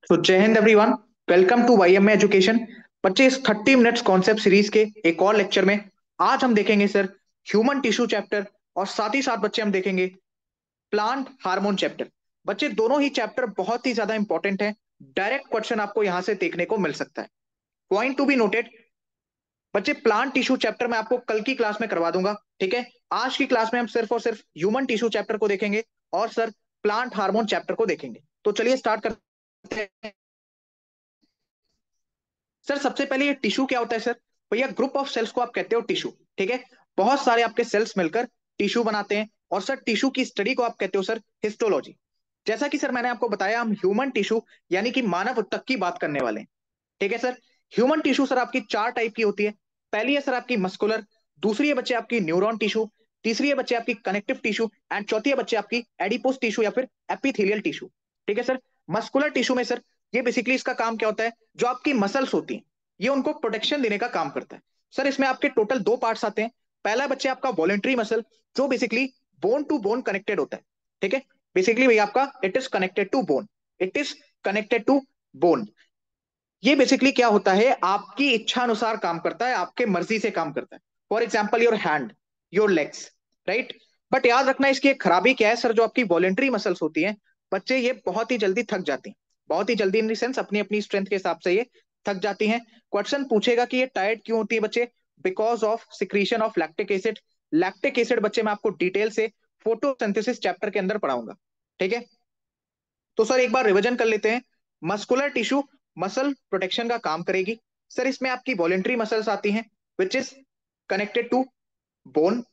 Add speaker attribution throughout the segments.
Speaker 1: तो जय हिंद everyone. Welcome to YMA education. बच्चे, इस 30 मिनट्स कॉन्सेप्ट सीरीज के एक और लेक्चर में आज हम देखेंगे सर ह्यूमन टिश्यू चैप्टर, और साथ ही साथ बच्चे हम देखेंगे प्लांट हार्मोन चैप्टर। बच्चे, दोनों ही चैप्टर बहुत ही ज्यादा इंपॉर्टेंट है। डायरेक्ट क्वेश्चन आपको यहां से देखने को मिल सकता है। Point to be noted. बच्चे, प्लांट टिश्यू चैप्टर मैं आपको कल की क्लास में करवा दूंगा, ठीक है। आज की क्लास में हम सिर्फ और सिर्फ ह्यूमन टिश्यू चैप्टर को देखेंगे और सर प्लांट हार्मोन चैप्टर को देखेंगे। तो चलिए स्टार्ट करते हैं। सर, सबसे पहले ये टिश्यू क्या होता है सर? भैया, ग्रुप ऑफ सेल्स को आप कहते हो टिश्यू, ठीक है। बहुत सारे आपके सेल्स मिलकर टिश्यू बनाते हैं, और सर टिश्यू की स्टडी को आप कहते हो सर हिस्टोलॉजी। जैसा कि सर मैंने आपको बताया, हम ह्यूमन टिश्यू यानी कि मानव ऊतक की बात करने वाले हैं, ठीक है सर। ह्यूमन टिश्यू सर आपकी चार टाइप की होती है। पहली है सर आपकी मस्कुलर, दूसरी है बच्चे आपकी न्यूरॉन टिश्यू, तीसरी है बच्चे आपकी कनेक्टिव टिश्यू, एंड चौथी है बच्चे आपकी एडिपोस टिश्यू या फिर एपिथेलियल टिश्यू, ठीक है सर। मस्कुलर टिश्यू में सर ये बेसिकली इसका काम क्या होता है, जो आपकी मसल्स होती हैं ये उनको प्रोटेक्शन देने का काम करता है। सर इसमें आपके टोटल दो पार्ट्स आते हैं। पहला बच्चे आपका वॉलेंट्री मसल, जो basically bone to bone connected होता है, ठीक है। बेसिकली भैया आपका it is connected to bone, it is connected to bone. ये बेसिकली क्या होता है, आपकी इच्छा अनुसार काम करता है, आपके मर्जी से काम करता है। For example your hand, your legs, right. But याद रखना, इसकी एक खराबी क्या है सर, जो आपकी वॉलेंट्री मसल्स होती हैं बच्चे, ये बहुत ही जल्दी थक जाती हैं। बहुत ही जल्दी इन द सेंस अपनी अपनी स्ट्रेंथ के हिसाब से ये थक जाती हैं। क्वेश्चन पूछेगा कि ये टायर्ड क्यों होती है बच्चे? Because of secretion of lactic acid. Lactic acid बच्चे मैं आपको डिटेल से फोटोसिंथेसिस चैप्टर के अंदर पढ़ाऊंगा, ठीक है। तो सर एक बार रिवीजन कर लेते हैं। मस्कुलर टिश्यू मसल प्रोटेक्शन का काम करेगी। सर इसमें आपकी वॉलेंट्री मसल्स आती हैं which is connected to bone.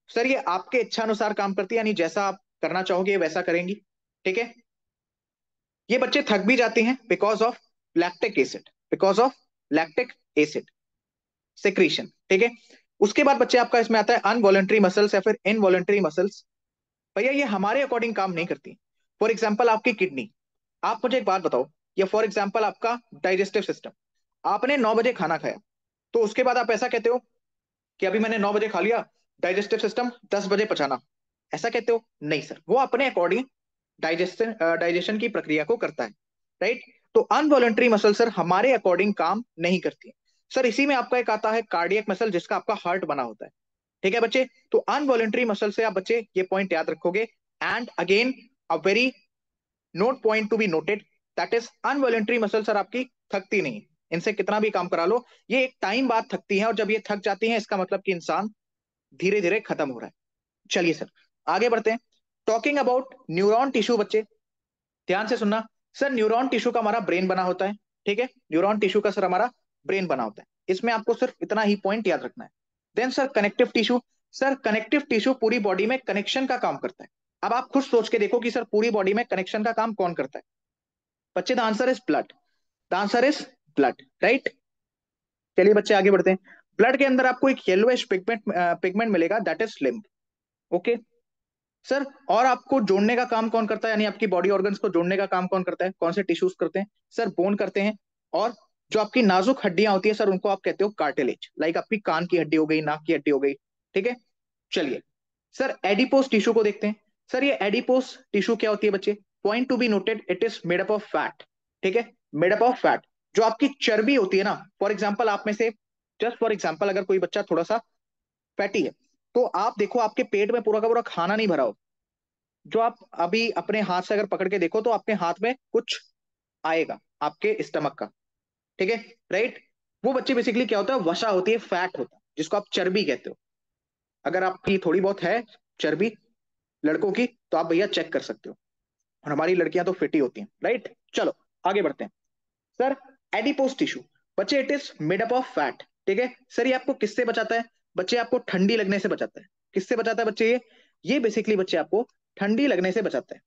Speaker 1: Sir ये आपके इच्छा अनुसार काम करती है, यानी जैसा आप करना चाहोगे वैसा करेंगी, ठीक है। ये बच्चे थक भी जाते हैं because of lactic acid, because of lactic acid secretion, ठीक है। उसके बाद बच्चे आपका इसमें आता है अनवॉलेंट्री मसल्स या फिर इनवॉलेंट्री मसल्स। भैया ये हमारे अकॉर्डिंग काम नहीं करती। फॉर एग्जाम्पल आपकी किडनी। आप मुझे एक बात बताओ, या फॉर एग्जाम्पल आपका डाइजेस्टिव सिस्टम। आपने 9 बजे खाना खाया, तो उसके बाद आप ऐसा कहते हो कि अभी मैंने 9 बजे खा लिया, डाइजेस्टिव सिस्टम 10 बजे पचाना, ऐसा कहते हो? नहीं सर, वो अपने अकॉर्डिंग डाइजेशन डाइजेशन की प्रक्रिया को करता है, राइट। तो अनवॉलेंट्री मसल सर हमारे अकॉर्डिंग काम नहीं करती है। सर इसी में आपका एक आता है कार्डियक मसल, जिसका आपका हार्ट बना होता है, ठीक है बच्चे। तो अनवॉलेंट्री मसल से आप बच्चे ये पॉइंट याद रखोगे। And again a very note point to be noted, that is involuntary muscle sir आपकी थकती नहीं है। इनसे कितना भी काम करा लो, ये एक टाइम बाद थकती है, और जब ये थक जाती है इसका मतलब कि इंसान धीरे धीरे खत्म हो रहा है। चलिए सर आगे बढ़ते हैं। टॉकिंग अबाउट न्यूरॉन टिश्यू बच्चे, ध्यान से सुनना। सर न्यूरॉन टिश्यू का हमारा ब्रेन बना होता है, ठीक है। न्यूरॉन टिश्यू का सर हमारा ब्रेन बना होता है, इसमें आपको सिर्फ इतना ही पॉइंट याद रखना है। Then sir connective tissue. Sir connective tissue पूरी बॉडी में कनेक्शन का काम करता है। अब आप खुद सोच के देखो कि सर पूरी बॉडी में कनेक्शन का काम कौन करता है? बच्चे, the answer is blood. The answer is blood, right. चलिए बच्चे आगे बढ़ते हैं। ब्लड के अंदर आपको एक येलोइश पिगमेंट पिगमेंट मिलेगा, that is lymph, okay. Sir और आपको जोड़ने का काम कौन करता है, यानी आपकी बॉडी ऑर्गन्स को जोड़ने का काम कौन करता है? कौन से टिश्यूज करते हैं? सर बोन करते हैं। और जो आपकी नाजुक हड्डियां होती है सर, उनको आप कहते हो कार्टिलेज। लाइक आपकी कान की हड्डी हो गई, नाक की हड्डी हो गई, ठीक है। चलिए सर एडिपोस टिश्यू को देखते हैं। सर ये एडिपोस टिश्यू क्या होती है बच्चे? Point to be noted, it is made up of fat, ठीक है। Made up of fat. जो आपकी चर्बी होती है ना, फॉर एग्जाम्पल आप में से, जस्ट फॉर एग्जाम्पल अगर कोई बच्चा थोड़ा सा फैटी है, तो आप देखो आपके पेट में पूरा का पूरा खाना नहीं भरा हो। जो आप अभी अपने हाथ से अगर पकड़ के देखो, तो आपके हाथ में कुछ आएगा आपके स्टमक का, ठीक है, राइट। वो बच्चे बेसिकली क्या होता है, वसा होती है, फैट होता है, जिसको आप चर्बी कहते हो। अगर आपकी थोड़ी बहुत है चर्बी लड़कों की, तो आप भैया चेक कर सकते हो। और हमारी लड़कियां तो फिट ही होती हैं, राइट। चलो आगे बढ़ते हैं। सर एडिपोस टिश्यू बच्चे, it is made up of fat, ठीक है। सर ये आपको किससे बचाता है बच्चे? आपको ठंडी लगने से बचाता है। किससे बचाता है बच्चे? ये बेसिकली बच्चे आपको ठंडी लगने से बचाता है,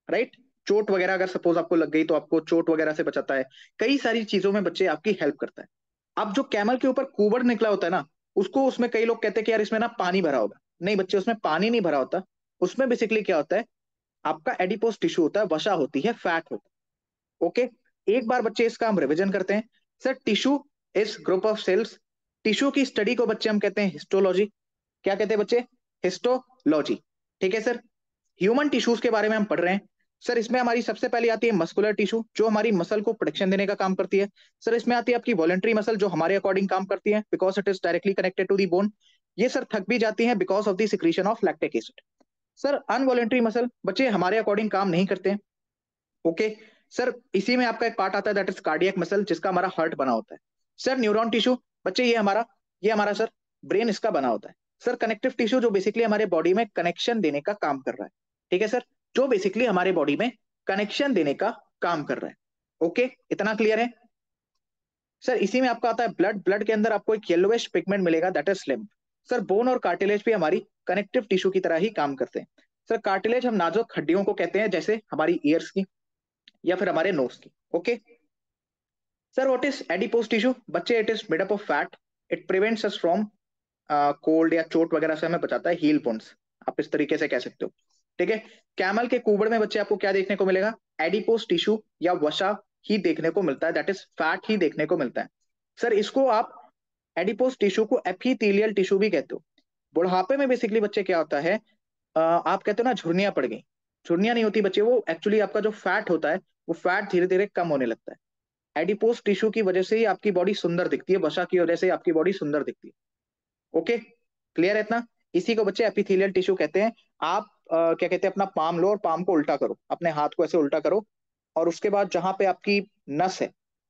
Speaker 1: राइट। चोट वगैरह अगर सपोज आपको लग गई, तो आपको चोट वगैरह से बचाता है। कई सारी चीजों में बच्चे आपकी हेल्प करता है। अब जो कैमल के ऊपर कुबड़ निकला होता है ना, उसको, उसमें कई लोग कहते हैं कि यार इसमें ना पानी भरा होगा। नहीं बच्चे, उसमें पानी नहीं भरा होता। उसमें बेसिकली क्या होता है, आपका एडिपोस टिश्यू होता है, वसा होती है, फैट होता है, ओके। एक बार बच्चे इसका हम रिवीजन करते हैं। Sir tissue is group of cells. Tissue की स्टडी को बच्चे हम कहते हैं हिस्टोलॉजी। क्या कहते हैं बच्चे? हिस्टोलॉजी, ठीक है सर। ह्यूमन टिश्यूज के बारे में हम पढ़ रहे हैं। सर इसमें हमारी सबसे पहले आती है मस्कुलर टिश्यू, जो हमारी मसल को प्रोटेक्शन देने का काम करती है। सर इसमें आती है आपकी वॉलेंट्री मसल, जो हमारे अकॉर्डिंग काम करती है because it is directly connected to the bone. ये सर थक भी जाती है because of the secretion of lactic acid. Sir involuntary muscle बच्चे हमारे अकॉर्डिंग काम नहीं करते हैं। ओके। सर इसी में आपका एक पार्ट आता है दैट इज कार्डियक मसल, जिसका हमारा हार्ट बना होता है। सर न्यूरॉन टिश्यू बच्चे ये हमारा सर ब्रेन इसका बना होता है। सर कनेक्टिव टिश्यू जो बेसिकली हमारे बॉडी में कनेक्शन देने का काम कर रहा है। ठीक है सर, जो बेसिकली हमारे बॉडी में कनेक्शन देने का काम कर रहा है। ओके, इतना क्लियर है? सर इसी में आपका आता है ब्लड। ब्लड के अंदर आपको एक येलोइश पिगमेंट मिलेगा that is lymph. Sir bone और कार्टिलेज भी हमारी कनेक्टिव टिश्यू की तरह ही काम करते हैं। सर कार्टिलेज हम नाजुक हड्डियों को कहते हैं, जैसे हमारी ईयर्स की या फिर हमारे नोज की। Okay. Sir what is adipose tissue? बच्चे it is made up of fat. It prevents us from cold या चोट वगैरह से हमें बचाता है, हील बोन्स आप इस तरीके से कह सकते हो। ठीक है। कैमल के कुबड़ में बच्चे आपको क्या देखने को मिलेगा? एडिपोज टिश्यू या वसा ही देखने को मिलता है, दैट इज फैट ही देखने को मिलता है। सर इसको आप एडिपोज टिश्यू को एपिथेलियल टिश्यू भी कहते हो। बुढ़ापे में बेसिकली बच्चे क्या होता है, आप कहते हो ना झुर्रियां पड़ गई। झुर्रियां नहीं होती बच्चे, वो एक्चुअली आपका जो फैट होता है वो फैट धीरे धीरे कम होने लगता है। एडिपोज टिश्यू की वजह से ही आपकी बॉडी सुंदर दिखती है, वसा की वजह से आपकी बॉडी सुंदर दिखती है। ओके, क्लियर है इतना? इसी को बच्चे एपिथेलियल टिश्यू कहते हैं। आप क्या कहते हैं, अपना पाम लो और पाम को उल्टा करो, अपने हाथ को ऐसे उल्टा करो, और उसके बाद जहां पे आपकी नस है,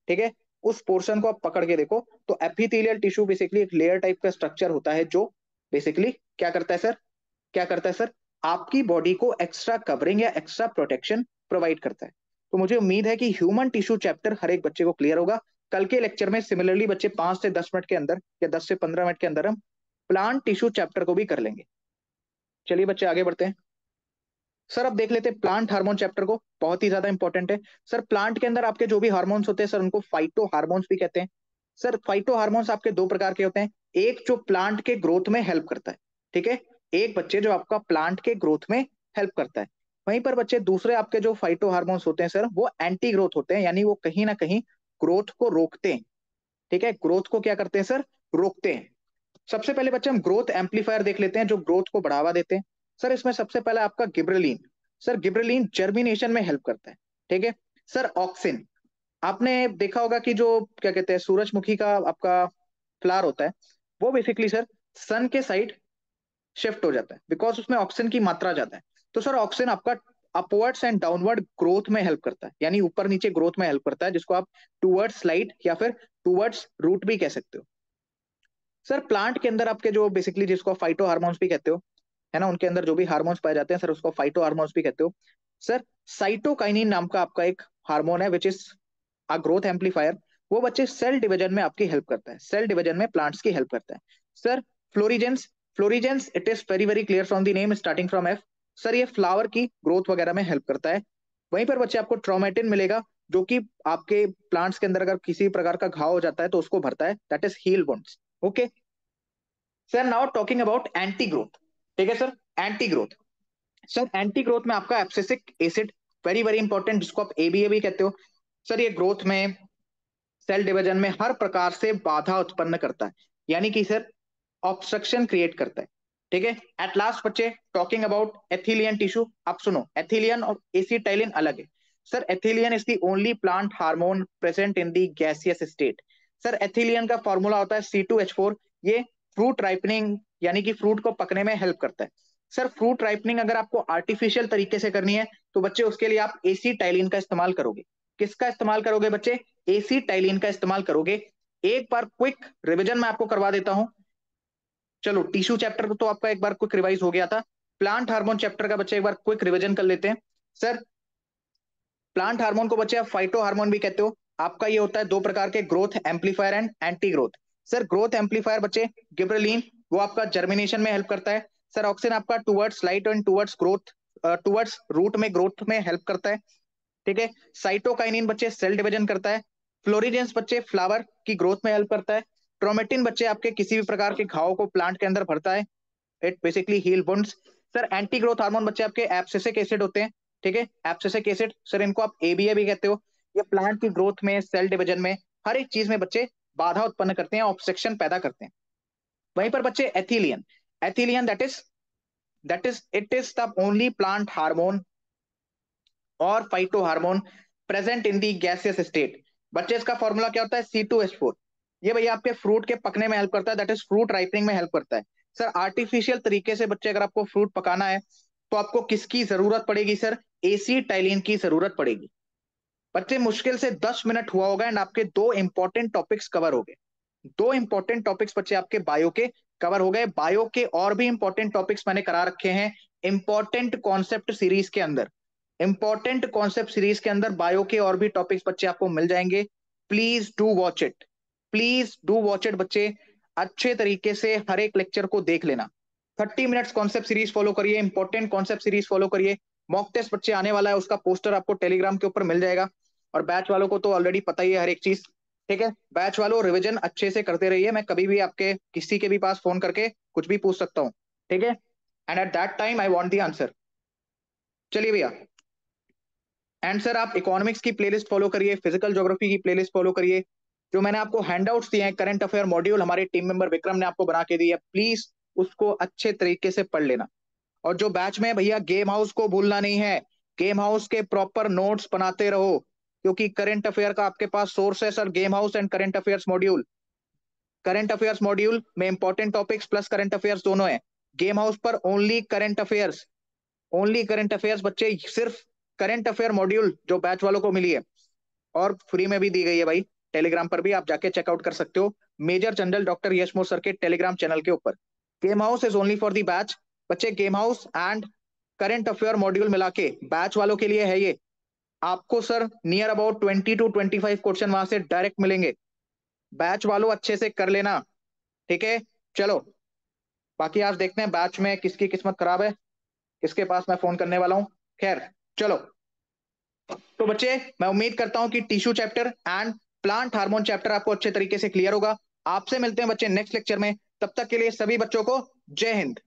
Speaker 1: ठीक है, उस पोर्शन को आप पकड़ के देखो। तो एपिथेलियल टिश्यू बेसिकली एक लेयर टाइप का स्ट्रक्चर होता है, जो बेसिकली क्या करता है सर, क्या करता है सर, आपकी बॉडी को एक्स्ट्रा कवरिंग या एक्स्ट्रा प्रोटेक्शन प्रोवाइड करता है। तो मुझे उम्मीद है कि ह्यूमन टिश्यू चैप्टर हर एक बच्चे को क्लियर होगा। कल के लेक्चर में सिमिलरली बच्चे 5 से 10 मिनट के अंदर या 10 से 15 मिनट के अंदर हम प्लांट टिश्यू चैप्टर को भी कर लेंगे। चलिए बच्चे आगे बढ़ते हैं। सर अब देख लेते हैं प्लांट हार्मोन चैप्टर को, बहुत ही ज्यादा इंपॉर्टेंट है। सर प्लांट के अंदर आपके जो भी हार्मोन्स होते हैं सर, उनको फाइटो हार्मोन्स भी कहते हैं। सर फाइटो हार्मोन्स आपके दो प्रकार के होते हैं। एक जो प्लांट के ग्रोथ में हेल्प करता है, ठीक है, एक बच्चे जो आपका प्लांट के ग्रोथ में हेल्प करता है। वहीं पर बच्चे दूसरे आपके जो फाइटो हार्मोन्स होते हैं सर, वो एंटी ग्रोथ होते हैं, यानी वो कहीं ना कहीं ग्रोथ को रोकते हैं। ठीक है, ग्रोथ को क्या करते हैं सर, रोकते हैं। सबसे पहले बच्चे हम ग्रोथ एम्पलीफायर देख लेते हैं, जो ग्रोथ को बढ़ावा देते हैं। सर इसमें सबसे पहला आपका गिबरेलिन। सर गिबरेलिन जर्मिनेशन में हेल्प करता है। ठीक है। सर ऑक्सिन, आपने देखा होगा कि जो क्या कहते हैं सूरजमुखी का आपका फ्लावर होता है, वो बेसिकली सर सन के साइड शिफ्ट हो जाता है बिकॉज उसमें ऑक्सीजन की मात्रा ज्यादा है। तो सर ऑक्सीजन आपका अपवर्ड्स एंड डाउनवर्ड ग्रोथ में हेल्प करता है, यानी ऊपर नीचे ग्रोथ में हेल्प करता है, जिसको आप टूवर्ड्स स्लाइड या फिर टूवर्ड्स रूट भी कह सकते हो। सर प्लांट के अंदर आपके जो बेसिकली जिसको फाइटो हार्मोन्स भी कहते हो, है ना, उनके अंदर जो भी हार्मोन्स पाए जाते हैं सर, उसको फाइटो हार्मोन्स भी कहते हो। सर साइटोकाइनिन नाम का आपका एक हार्मोन है which is a growth amplifier. वो बच्चे सेल डिवीजन में आपकी हेल्प करता है, सेल डिवीजन में प्लांट्स की हेल्प करता है। Sir फ्लोरिजेंस, फ्लोरिजेंस it is very very clear from the name starting from F. Sir ये फ्लावर की ग्रोथ वगैरह में हेल्प करता है। वहीं पर बच्चे आपको ट्रोमेटिन मिलेगा, जो कि आपके प्लांट्स के अंदर अगर किसी प्रकार का घाव हो जाता है तो उसको भरता है, that is heal wounds. Okay sir, now talking about anti growth. ठीक है sir, anti growth. Sir anti growth में आपका abscisic acid very very important, जिसको आप एबीए भी कहते हो। सर ये ग्रोथ में, सेल डिवीजन में हर प्रकार से बाधा उत्पन्न करता है, यानी कि सर ऑब्स्ट्रक्शन क्रिएट करता है। ठीक है। एट लास्ट बच्चे टॉकिंग अबाउट एथिलियन टिश्यू, आप सुनो एथिलियन और एसिटाइलिन अलग है। Sir ethylene is the only plant hormone present in the gaseous state. Sir ethylene का फॉर्मूला होता है C2H4। ये फ्रूट राइपनिंग यानी कि फ्रूट को पकने में हेल्प करता है। सर फ्रूट राइपनिंग अगर आपको आर्टिफिशियल तरीके से करनी है तो बच्चे उसके लिए आप एसिटाइलिन का इस्तेमाल करोगे। किसका इस्तेमाल करोगे बच्चे? एसिटाइलिन का इस्तेमाल करोगे। एक बार क्विक रिवीजन मैं आपको करवा देता हूं। चलो टिश्यू चैप्टर तो आपका एक बार क्विक रिवाइज हो गया था। प्लांट हार्मोन चैप्टर का बच्चे एक बार क्विक रिवीजन कर लेते हैं। सर प्लांट हार्मोन को बच्चे आप फाइटो हार्मोन भी कहते हो। आपका ये होता है दो प्रकार के, growth amplifier and anti growth. Sir growth amplifier बच्चे गिबरेलिन, वो आपका जर्मिनेशन में हेल्प करता है। सर ऑक्सिन आपका towards light and towards growth, towards root में ग्रोथ में हेल्प करता है। ठीक है। साइटोकाइनिन बच्चे सेल डिवीजन करता है। फ्लोरिजेंस बच्चे फ्लावर की ग्रोथ में हेल्प करता है। क्रोमेटिन बच्चे आपके किसी भी प्रकार के घाव को प्लांट के अंदर भरता है, it basically heal wounds. Sir anti growth hormone बच्चे आपके एब्सिसिक एसिड होते हैं। ठीक है, एब्सिसिक एसिड सर इनको आप एबीए भी कहते हो। ये प्लांट की ग्रोथ में, सेल डिवीजन में, हर एक चीज में बच्चे बाधा उत्पन्न करते हैं, ऑब्स्ट्रक्शन पैदा करते हैं। वहीं पर बच्चे ethylene, ethylene that is it is the only plant hormone और phyto hormone present in the gaseous state. बच्चे इसका फॉर्मूला क्या होता है? C2H4। ये भैया आपके फ्रूट के पकने में हेल्प करता है, दैट इज फ्रूट राइपनिंग में हेल्प करता है। सर आर्टिफिशियल तरीके से बच्चे अगर आपको फ्रूट पकाना है तो आपको किसकी जरूरत पड़ेगी सर? एसीटाइलिन की जरूरत पड़ेगी। बच्चे मुश्किल से 10 मिनट हुआ होगा एंड आपके दो इंपॉर्टेंट टॉपिक्स कवर हो गए। दो इंपॉर्टेंट टॉपिक्स बच्चे आपके बायो के कवर हो गए। बायो के और भी इंपॉर्टेंट टॉपिक्स मैंने करा रखे हैं इंपॉर्टेंट कॉन्सेप्ट सीरीज के अंदर। इंपॉर्टेंट कॉन्सेप्ट सीरीज के अंदर बायो के और भी टॉपिक्स बच्चे आपको मिल जाएंगे। Please do watch it, please do watch it बच्चे। अच्छे तरीके से हर एक लेक्चर को देख लेना। 30 मिनट्स कॉन्सेप्ट सीरीज फॉलो करिए, इंपॉर्टेंट कॉन्सेप्ट सीरीज फॉलो करिए। मॉक टेस्ट बच्चे आने वाला है, उसका पोस्टर आपको टेलीग्राम के ऊपर मिल जाएगा। और बैच वालों को तो ऑलरेडी पता ही है हर एक चीज। ठीक है, बैच वालों रिवीजन अच्छे से करते रहिए। मैं कभी भी आपके किसी के भी पास फोन करके कुछ भी पूछ सकता हूँ। ठीक है, and at that time I want the answer. चलिए भैया। एंड सर आप इकोनॉमिक्स की प्लेलिस्ट फॉलो करिए, फिजिकल ज्योग्राफी की प्लेलिस्ट फॉलो करिए। जो मैंने आपको हैंडआउट्स दिए हैं करंट अफेयर मॉड्यूल, हमारे टीम मेंबर विक्रम ने आपको बना के दी है, प्लीज उसको अच्छे तरीके से पढ़ लेना। और जो बैच में है भैया, गेम हाउस को भूलना नहीं है। गेम हाउस के प्रॉपर नोट्स बनाते रहो, क्योंकि करंट अफेयर का आपके पास सोर्स है sir, game house and current affairs module. Current affairs module में important topics plus current affairs दोनों है। गेम हाउस पर only current affairs, only current affairs बच्चे। सिर्फ करंट अफेयर मॉड्यूल जो बैच वालों को मिली है और फ्री में भी दी गई है भाई, टेलीग्राम पर भी आप जाके चेकआउट कर सकते हो, major general doctor Yashmor sir के टेलीग्राम चैनल के ऊपर। Game house is only for the batch. बच्चे game house and current affair module मिला के बैच वालों के लिए है ये। आपको sir near about 20 to 25 question वहां से डायरेक्ट मिलेंगे। बैच वालों अच्छे से कर लेना। ठीक है, चलो। बाकी आज देखते हैं बैच में किसकी किस्मत खराब है, किसके पास मैं फोन करने वाला हूँ। खैर चलो। तो बच्चे मैं उम्मीद करता हूं कि tissue chapter and plant hormone chapter आपको अच्छे तरीके से क्लियर होगा। आपसे मिलते हैं बच्चे नेक्स्ट लेक्चर में। तब तक के लिए सभी बच्चों को जय हिंद।